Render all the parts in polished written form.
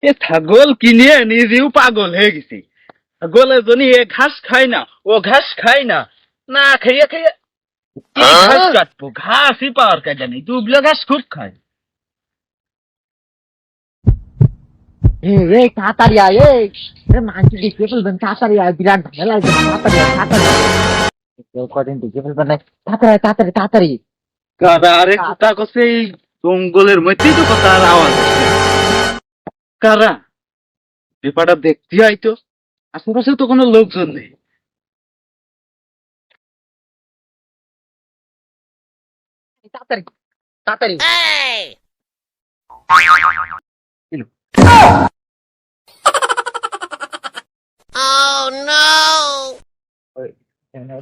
এ ছাগল কিনে নিজেও পাগল হয়ে গেছি। ছাগলের জন্য এ ঘাস খায় না, ও ঘাস খায় না, না খেয়ে খেয়ে কি ঘাস কাটবো, ঘাসই পাওয়ার কাজে নেই, দুবলো ঘাস খুব খায়। এই তাড়াতাড়ি আয় মানছি দেখে ফেলবেন, তাড়াতাড়ি আয়, বিরাট ঝামেলা আছে, তাড়াতাড়ি আয়, তাড়াতাড়ি কেউ কদিন দেখে ফেলবেন না, তাড়াতাড়ি তাড়াতাড়ি তাড়াতাড়ি। কারা আরে কথা কছে, এই জঙ্গলের মধ্যেই তো কথা আর আওয়াজ আসছে। কারা ব্যাপারটা দেখতে আইতো, আশেপাশে তো কোনো লোকজন নেই। তাড়াতাড়ি তাড়াতাড়ি।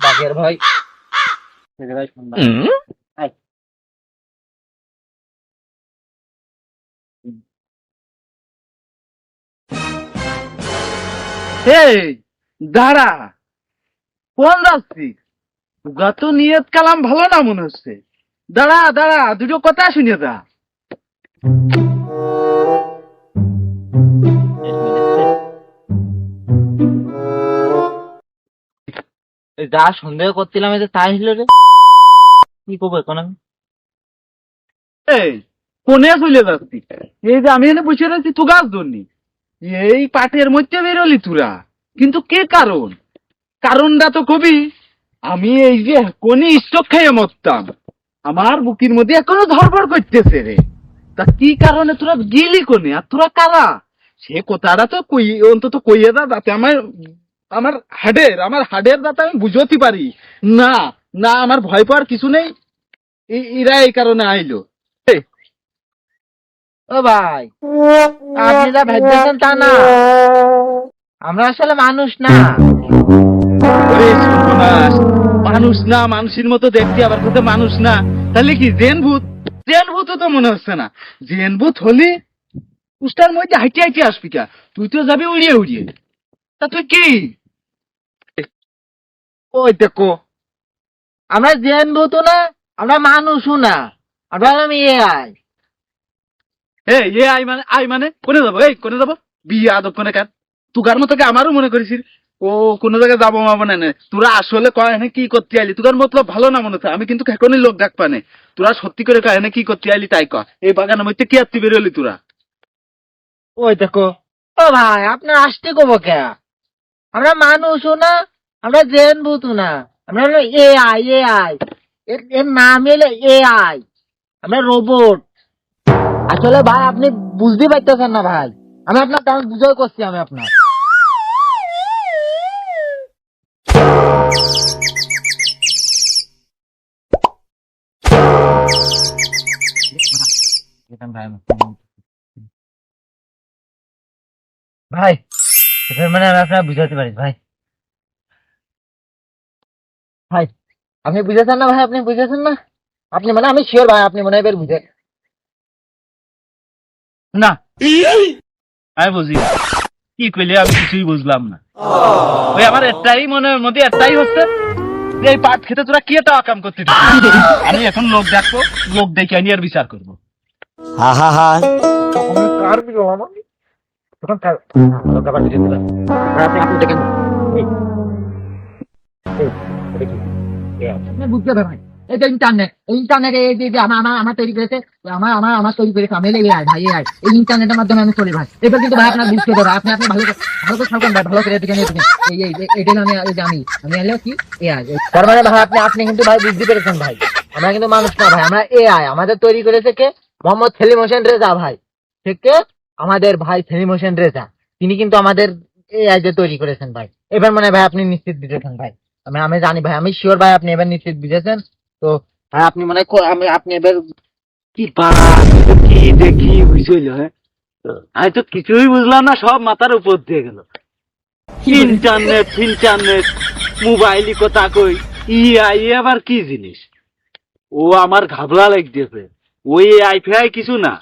বাগের ভাই, এই দাঁড়া, কোন যাচ্ছি? তোরা তো নিয়ত কালাম ভালো না মনে হচ্ছে। দাঁড়া দাঁড়া, দুটো কথা শুনে যা। যা সন্দেহ করছিলাম এই যে তাই হলো রে, কি করবো এখন আমি? এই কোনে চলে যাচ্ছি? এই যে আমি এখানে বসে রয়েছি তো গাছ ধরনি, এই পাটের মধ্যে বেরোলি তোরা, কিন্তু কে কারণ? কারণটা তো কবি। আমি এই যে কোনি স্টক খাইয়ে মরতাম, আমার বুকের মধ্যে এখনো ধরপড় করতেছে রে। তা কি কারণে তোরা গেলি কোনে, আর তোরা কারা? সে কথাটা তো কই, অন্তত কইয়ে দা, যাতে আমার আমার আমার হাডের যাতে আমি বুঝতে পারি। না না, আমার ভয় পাওয়ার কিছু নেই, এরা এই কারণে আইলো। এই, ও ভাই, আপনি যা ভাবছেন তা না, আমরা আসলে মানুষ না। ওরে সর্বনাশ, মানুষ না, মানুষের মতো দেখতে, আবার কোথাও মানুষ না, তাহলে কি জেন ভূত? জেন ভূত তো মনে হচ্ছে না। জেন ভূত হলে উস্তার মধ্যে হাইটে হাইটে আসবি কা? তুই তো যাবি উড়িয়ে উড়িয়ে। তা তুই কি? ওই দেখো, আমরা জেন ভূত না, আমরা মানুষও না, আমরা হলাম AI। এই এ আই মানে কোনে যাবো? এই কোনে যাবো? বিয়ে আদব কোনে কার? তুগার মতো আমারও মনে করেছিস ও কোনো জায়গায় যাবো মাবো না নে। তোরা আসলে কয় না কি করতে আইলি? তুগার মতলব ভালো না মনে হচ্ছে, আমি কিন্তু এখনই লোক ডাক পানে। তোরা সত্যি করে কয় না কি করতে আইলি তাই কয়। এই বাগানের মধ্যে কি আত্মি বেরোলি তোরা? ওই দেখো, ও ভাই আপনার আসতে কব কে? আমরা মানুষও না, আমরা জেন ভূতও না, আমরা হলো AI। এর নাম হলো AI, আমরা রোবট। আসলে ভাই আপনি বুঝতে পারতেছেন না ভাই, আমি আপনার কারণ বুঝাই করছি আমি আপনার। ভাই এবার মানে আমি আপনার বুঝাতে পারি ভাই। ভাই আপনি বুঝেছেন না ভাই, আপনি বুঝেছেন না, আপনি মানে আমি শিওর ভাই আপনি মনে হয় এবার বুঝে। না আমি বুঝি না। কি কইলে আমি কিছুই বুঝলাম না। ওই আমার একটাই মনের মধ্যে একটাই হচ্ছে যে এই পাট খেতে তোরা কি একটা কাম করতে দিচ্ছিস। আমি এখন লোক ডাকবো, লোক ডেকে আনি আর বিচার করবো। কার বিলো আমার তখন কার লোকা বাড়ি যেতে পারে আপনি আপনি দেখেন এই এই দেখি আপনি বুঝতে পারবেন ভাই, এই যে ইন্টারনেট, এই ইন্টারনেট এই যে আমার তৈরি করেছে, আমার তৈরি করেছে আমি এই ভাই এই ইন্টারনেটের মাধ্যমে আমি করি ভাই। এবার কিন্তু ভাই আপনার বুঝতে হবে, আপনি আপনি ভালো ভালো করে সরকার ভাই, ভালো করে দেখেন এই আমি আমি এলো কি AI। তার মানে ভাই আপনি আপনি কিন্তু ভাই বুঝতে পেরেছেন ভাই, আমরা কিন্তু মানুষ না ভাই, আমরা AI। আমাদের তৈরি করেছে কে? মোহাম্মদ সেলিম হোসেন রেজা ভাই, থেকে আমাদের ভাই সেলিম হোসেন রেজা, তিনি কিন্তু আমাদের AI যে তৈরি করেছেন ভাই। এবার মানে ভাই আপনি নিশ্চিত বুঝেছেন ভাই, আমি আমি জানি ভাই, আমি শিওর ভাই আপনি এবার নিশ্চিত বুঝেছেন। তো ভাই আপনি মানে আমি আপনি এবার কি কি দেখি বুঝল, হ্যাঁ আমি তো কিছুই বুঝলাম না, সব মাথার উপর দিয়ে গেল। ইন্টারনেট ইন্টারনেট মোবাইলই কথা কই, আই আবার কি জিনিস? ও আমার ঘাবলা লাগতেছে। ওই আইফাই কিছু না,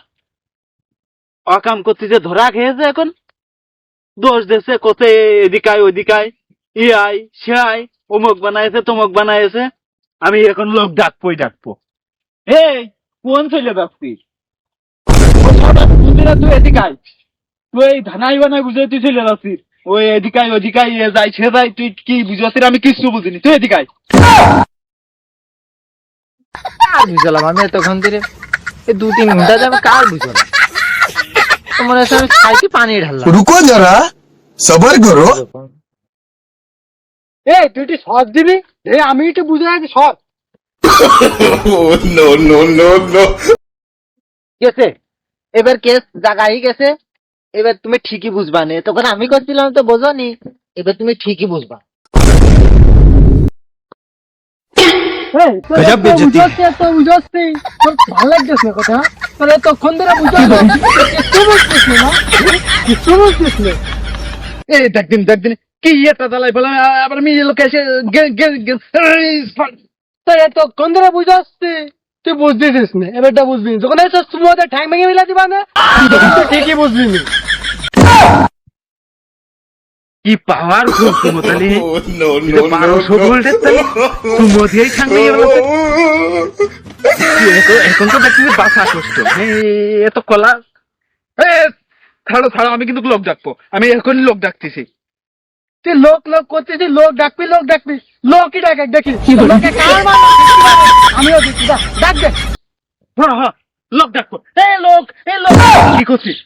অকাম করতে যে ধরা খেয়েছে এখন, দোষ দেশে কোথায় এদিকায় ওদিকায়, আই সে আই, অমুক বানাইছে তমুক বানাইছে। আমি এখন লোক ডাকবোই ডাকবো। এই কোন চলে যাচ্ছিস? তুই এদিকায় তুই এই ধানাই বানাই বুঝে তুই চলে যাচ্ছিস ওই এদিকাই ওদিকাই এ যাই সে যাই তুই কি বুঝাচ্ছিস আমি কিছু বুঝিনি তুই এদিকাই কার বুঝলাম আমি এতক্ষণ ধরে এই 2-3 ঘন্টা আমি কার বুঝলাম তো মনে হচ্ছে আমি খাইতে পানি ঢাললাম रुको जरा सबर करो এই তুই একটু সস দিবি আমি একটু বুঝে আছি সস नो नो नो नो গেছে এবার কেস জায়গায় গেছে এবার তুমি ঠিকই বুঝবা না তখন আমি করছিলাম তো বোঝনি এবার তুমি ঠিকই বুঝবা गजब बेइज्जती ভালো লাগতেছে কথা তাহলে তখন ধরে বুঝালো কিছু বুঝছিস না কিছু বুঝছিস না এই দেখদিন কি এটা দালাই বলে আবার আমি লোক এসে তখন ধরে বুঝাচ্ছি তুই বুঝতেছিস না এবারটা বুঝবি না। যখন এসে তুমি ওদের ঠ্যাং ভেঙে মিলা দিবা না তখন তুই ঠিকই বুঝবি না কি পাওয়ার সুমতালি नो नो 1200 ভোল্টের তালি সুমতিই খাঙ্গে এখন তো দেখছি বাসা কষ্ট এত কলা ছাড়ো আমি কিন্তু লোক ডাকবো আমি এখনই লোক ডাকতেছি তুই লোক করতেছিস লোক ডাকবি লোকই ডাক দেখি লোকে কার আমিও দেখছি ডাক দে হ্যাঁ লোক ডাকবো লোক কি করছিস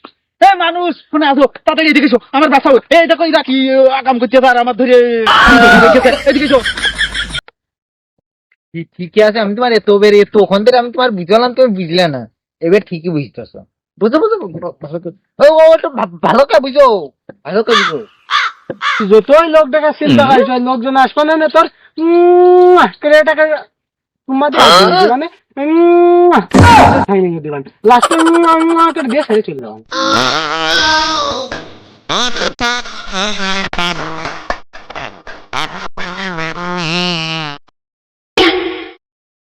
মানুষ শুনে আসো তাড়াতাড়ি এদিকে এসো আমার বাসাও এই দেখো এরা কি আকাম করছে আর আমার ধরে এদিকে এসো ঠিকই আছে আমি তোমার এত ওখান থেকে আমি তোমার বুঝলাম তুমি বুঝলে না এবার ঠিকই বুঝতেছ বুঝো ভালো কে বুঝো যতই লোক দেখা চিন্তা করছো লোকজন আসবে না তোর টাকা তোমাদের মানে দিবান লাস্টে দিয়ে ছেড়ে চলে যাবেন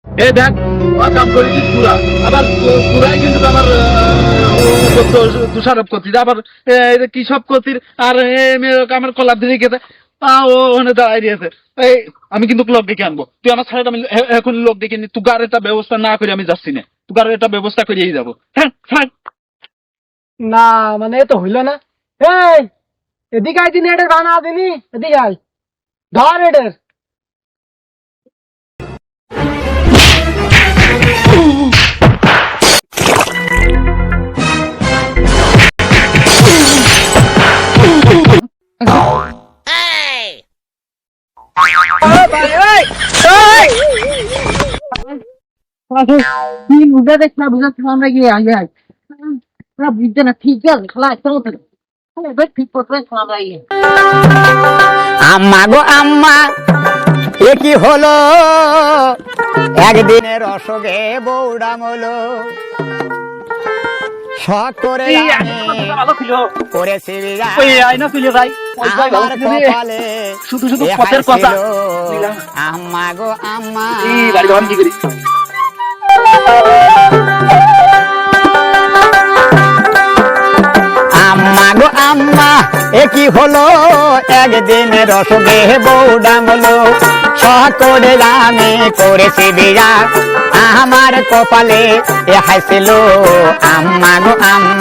এই দেখ কাম করেছিস পুরা আবার পুরাই কিন্তু আমার দোষারোপ করছিস আবার কি সব করছিস আর আমার কলার দিকে গেছে ও ওখানে দাঁড়াই দিয়েছে এই আমি কিন্তু লোক ডেকে আনবো তুই আমার ছাড়া আমি এখন লোক ডেকে নি তুগার এটা ব্যবস্থা না করে আমি যাচ্ছি না তুগার এটা ব্যবস্থা করেই যাবো হ্যাঁ না মানে তো হইল না এই এদিকে আই দিন এটার বানা দিনি এদিকে আই ধর এটার আমরা গিয়ে আগে আই বুঝতে না ঠিক আছে খেলা ঠিক করতে আমরা গিয়ে আম্মা গো আম্মা এ কি হলো একদিনের অসুখে বৌডাঙলো শখ করে করেছি আমার কপালে শুধু পথের কথা আম্মা গো আম্মা আম্মা গো আম্মা এ কি হলো একদিনের অসুখে বৌডাঙলো শখ করে আমি করেছি বিয়া আমার কপালে এ হাসিল আম্মা গো আম্মা